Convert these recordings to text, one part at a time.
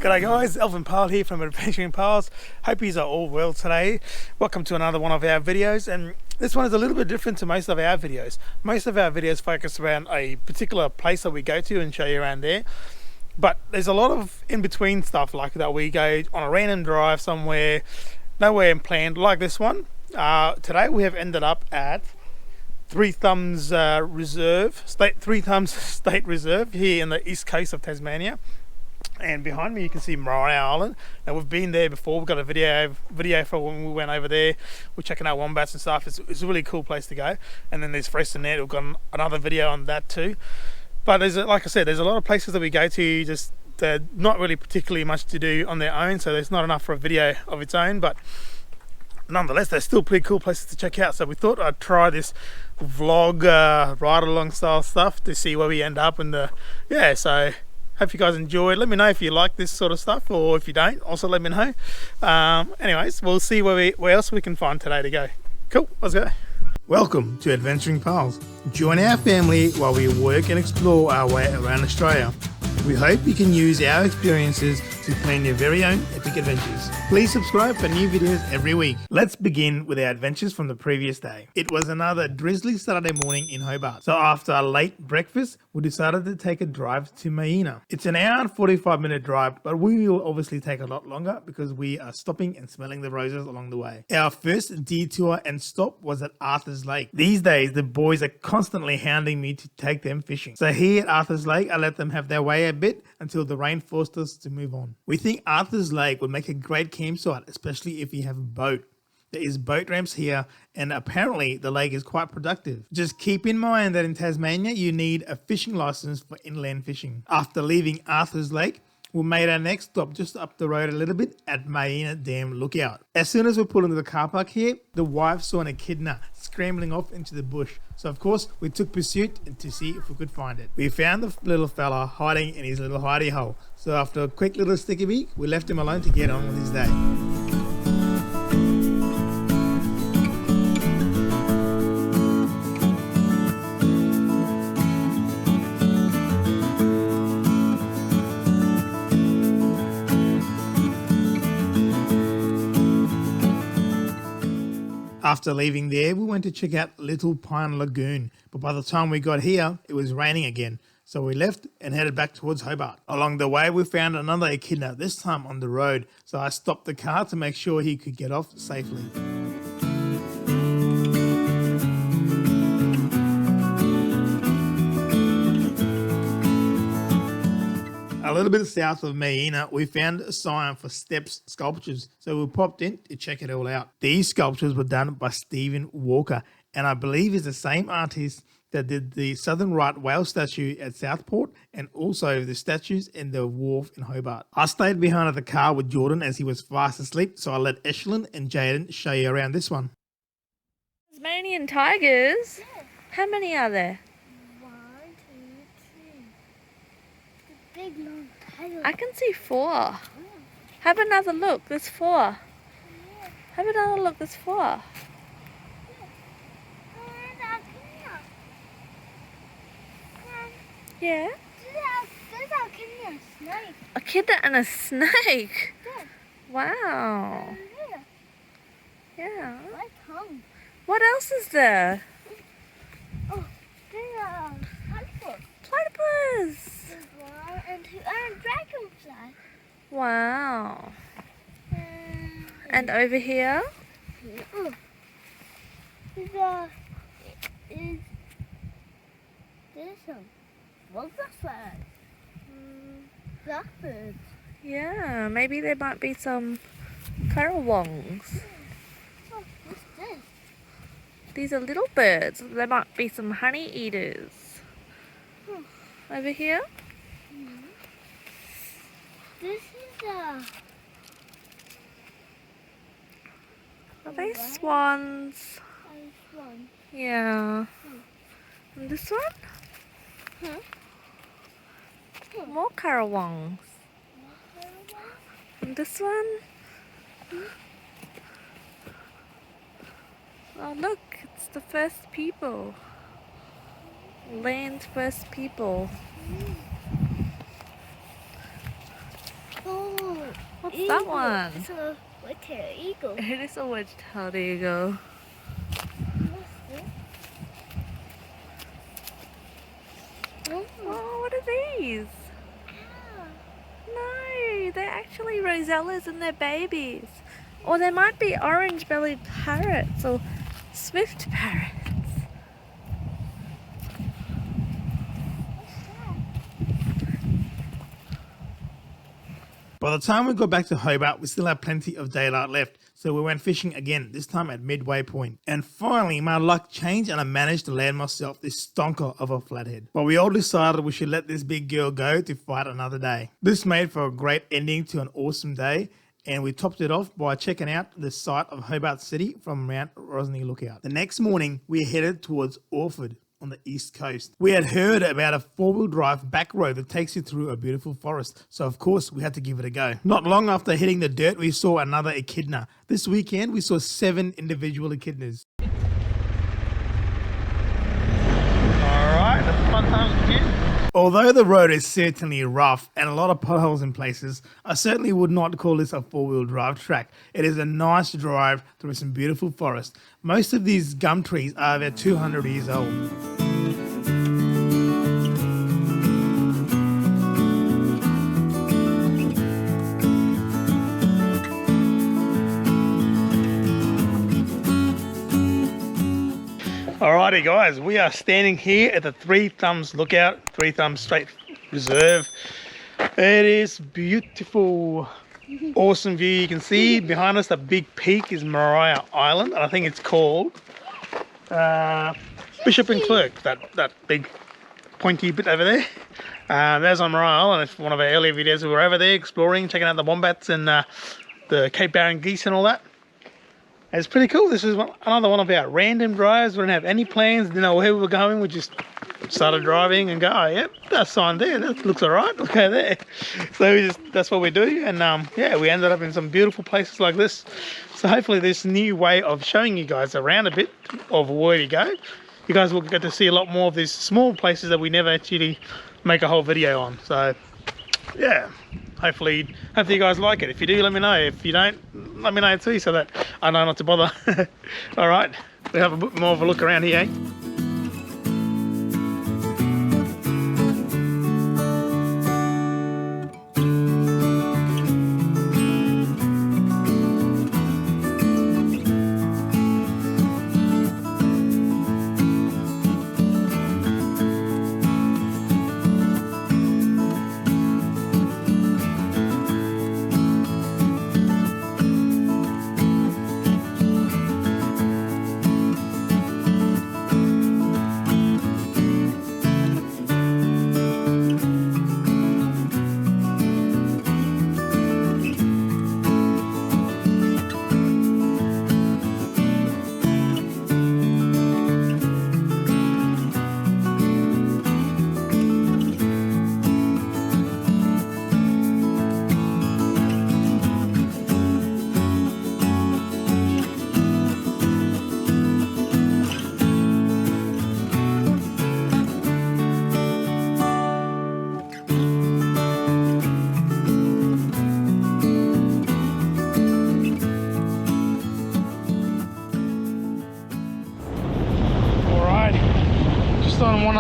G'day guys, Elvin Pyle here from Adventuring Piles. Hope you are all well today. Welcome to another one of our videos, and this one is a little bit different to most of our videos. Most of our videos focus around a particular place that we go to and show you around there. But there's a lot of in-between stuff like that. We go on a random drive somewhere, nowhere planned, like this one. Today we have ended up at Three Thumbs State Reserve here in the east coast of Tasmania. And behind me you can see Miena Island. Now we've been there before. We've got a video for when we went over there. We're checking out wombats and stuff. It's a really cool place to go. And then there's Forest Drive. We've got another video on that too. But like I said, there's a lot of places that we go to just not really particularly much to do on their own, so there's not enough for a video of its own. But nonetheless, they're still pretty cool places to check out. So we thought I'd try this vlog ride along style stuff to see where we end up. And so hope you guys enjoy. Let me know if you like this sort of stuff, or if you don't, also let me know. Anyways, we'll see where else we can find today to go. Cool, let's go. Welcome to Adventuring Piles. Join our family while we work and explore our way around Australia. We hope you can use our experiences to plan your very own epic adventures. Please subscribe for new videos every week. Let's begin with our adventures from the previous day. It was another drizzly Saturday morning in Hobart. So after a late breakfast, we decided to take a drive to Miena. It's an hour and 45-minute drive, but we will obviously take a lot longer because we are stopping and smelling the roses along the way. Our first detour and stop was at Arthur's Lake. These days, the boys are constantly hounding me to take them fishing. So here at Arthur's Lake, I let them have their way a bit until the rain forced us to move on. We think Arthur's Lake would make a great campsite, especially if you have a boat. There is boat ramps here, and apparently the lake is quite productive. Just keep in mind that in Tasmania you need a fishing license for inland fishing. After leaving Arthur's Lake, we made our next stop just up the road a little bit at Miena Dam lookout. As soon as we pulled into the car park here, the wife saw an echidna scrambling off into the bush. So of course we took pursuit to see if we could find it. We found the little fella hiding in his little hidey hole. So after a quick little sticky beak, we left him alone to get on with his day. After leaving there, we went to check out Little Pine Lagoon, but by the time we got here, it was raining again. So we left and headed back towards Hobart. Along the way, we found another echidna, this time on the road. So I stopped the car to make sure he could get off safely. A little bit south of Miena, we found a sign for Steps Sculptures, so we popped in to check it all out. These sculptures were done by Stephen Walker, and I believe is the same artist that did the Southern Right Whale statue at Southport, and also the statues in the wharf in Hobart. I stayed behind at the car with Jordan as he was fast asleep, so I let Eshelyn and Jaden show you around this one. Tasmanian tigers? Yeah. How many are there? Big long tiger. I can see 4. Have another look, there's 4. Have another look, there's 4. Yeah? There's a kid and a snake. A kid and a snake? Yeah. Wow. Yeah. My tongue. What else is there? Oh, there's a platypus. Platypus. And a dragonfly. Wow. And over here? There's some butterflies. Blackbirds. Yeah, maybe there might be some currawongs. Oh, what's this? These are little birds. There might be some honey eaters. Over here? This is Are they swans? swan. Yeah. And this one? More currawongs. And this one? Oh look, it's the first people. Land's first people. Oh, What's Eagle. that one? It's a white-tailed eagle. It is a wedge-tailed eagle. What's this? Oh, what are these? Ah, No, they're actually rosellas and they're babies. Or they might be orange-bellied parrots or swift parrots. By the time we got back to Hobart, we still had plenty of daylight left, so we went fishing again, this time at Midway Point. And finally, my luck changed and I managed to land myself this stonker of a flathead. But we all decided we should let this big girl go to fight another day. This made for a great ending to an awesome day, and we topped it off by checking out the site of Hobart City from Mount Rosny Lookout. The next morning, we headed towards Orford on the east coast. We had heard about a four-wheel drive back road that takes you through a beautiful forest, so of course we had to give it a go. Not long after hitting the dirt, we saw another echidna. This weekend we saw 7 individual echidnas. Alright, the fun times begin. Although the road is certainly rough and a lot of potholes in places, I certainly would not call this a four-wheel drive track. It is a nice drive through some beautiful forest. Most of these gum trees are about 200 years old. Alrighty guys, we are standing here at the Three Thumbs Lookout, Three Thumbs Strait Reserve. It is beautiful, awesome view. You can see behind us, the big peak is Maria Island, and I think it's called Bishop and Clerk, that big pointy bit over there. There's on Maria Island. It's one of our earlier videos. We were over there exploring, checking out the wombats and the Cape Barren geese and all that. It's pretty cool. This is another one of our random drives. We didn't have any plans, didn't know where we were going. We just started driving and go, oh, yep, that sign there, that looks all right. Look over there. So that's what we do. And yeah, we ended up in some beautiful places like this. So hopefully this new way of showing you guys around a bit of where to go, you guys will get to see a lot more of these small places that we never actually make a whole video on. So yeah, hopefully you guys like it. If you do, let me know. If you don't, let me know too, so that I know not to bother. All right, we have a bit more of a look around here, eh?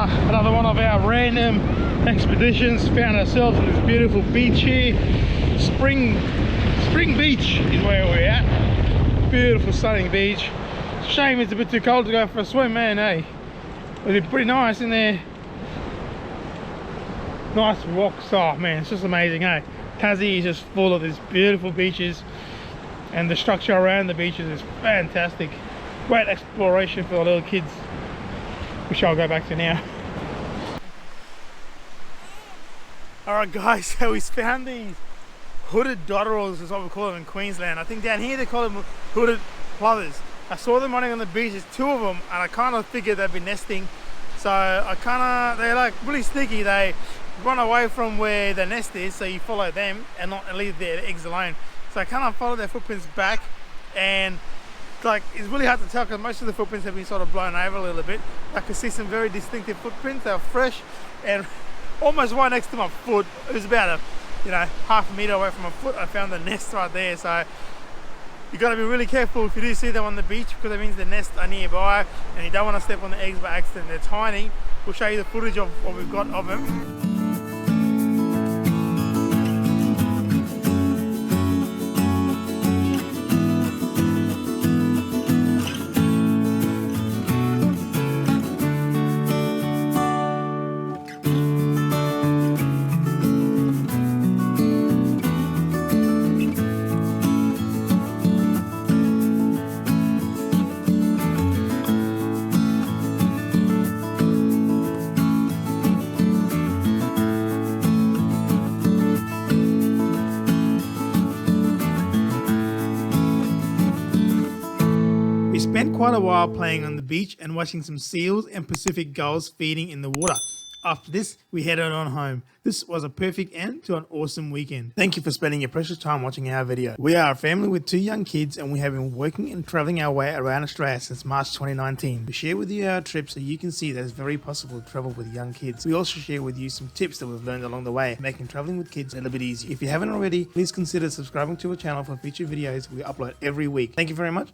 Another one of our random expeditions. Found ourselves in this beautiful beach here. Spring Beach is where we're at. Beautiful stunning beach. Shame it's a bit too cold to go for a swim, man, eh? It'd be pretty nice in there. Nice rocks. Oh man, it's just amazing, eh? Tassie is just full of these beautiful beaches, and the structure around the beaches is fantastic. Great exploration for the little kids, which I'll go back to now. Alright guys, so we found these hooded dotterels, is what we call them in Queensland. I think down here they call them hooded plovers. I saw them running on the beach, there's 2 of them, and I kind of figured they'd be nesting. So they're like really sneaky. They run away from where the nest is, so you follow them and not leave their eggs alone. So I kind of followed their footprints back, and like it's really hard to tell because most of the footprints have been sort of blown over a little bit. I could see some very distinctive footprints. They were fresh and almost right next to my foot. It was about you know, half a metre away from my foot, I found the nest right there. So you got to be really careful if you do see them on the beach, because that means the nests are nearby and you don't want to step on the eggs by accident. They're tiny. We'll show you the footage of what we've got of them. We spent quite a while playing on the beach and watching some seals and Pacific gulls feeding in the water. After this, we headed on home. This was a perfect end to an awesome weekend. Thank you for spending your precious time watching our video. We are a family with 2 young kids and we have been working and traveling our way around Australia since March 2019. We share with you our trip so you can see that it's very possible to travel with young kids. We also share with you some tips that we've learned along the way, making traveling with kids a little bit easier. If you haven't already, please consider subscribing to our channel for future videos we upload every week. Thank you very much.